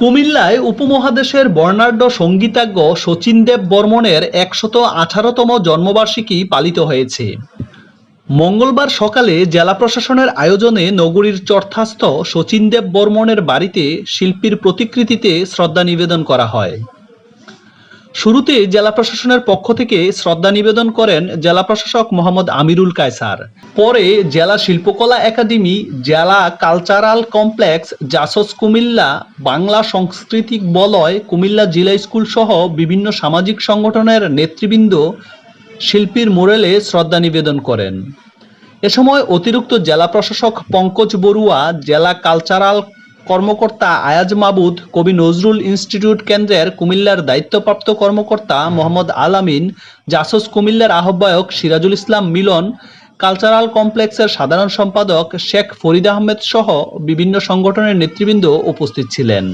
কুমিল্লায় উপমহাদেশের বর্ণাঢ্য সঙ্গীতজ্ঞ শচীন দেব বর্মণের ১১৮তম জন্মবার্ষিকী পালিত হয়েছে। মঙ্গলবার সকালে জেলা প্রশাসনের আয়োজনে নগরীর চরথাস্থ শচীন দেব বর্মণের বাড়িতে শিল্পীর প্রতিকৃতিতে শ্রদ্ধা নিবেদন করা হয়। শুরুতে জেলা প্রশাসনের পক্ষ থেকে শ্রদ্ধা নিবেদন করেন জেলা প্রশাসক মোহাম্মদ আমিরুল কায়সার। পরে জেলা শিল্পকলা একাডেমি, জেলা কালচারাল কমপ্লেক্স, জাসস কুমিল্লা, বাংলা সাংস্কৃতিক বলয়, কুমিল্লা জিলা স্কুল সহ বিভিন্ন সামাজিক সংগঠনের নেতৃবৃন্দ শিল্পীর মুরালে শ্রদ্ধা নিবেদন করেন। এ সময় অতিরিক্ত জেলা প্রশাসক পঙ্কজ বড়ুয়া, জেলা কালচারাল কর্মকর্তা আয়াজ মাবুদ, কবি নজরুল ইনস্টিটিউট কেন্দ্রের কুমিল্লার দায়িত্বপ্রাপ্ত কর্মকর্তা মোহাম্মদ আল আমিন, জাসস কুমিল্লার আহ্বায়ক সিরাজুল ইসলাম মিলন, কালচারাল কমপ্লেক্সের সাধারণ সম্পাদক শেখ ফরিদ আহমেদ সহ বিভিন্ন সংগঠনের নেতৃবৃন্দ উপস্থিত ছিলেন।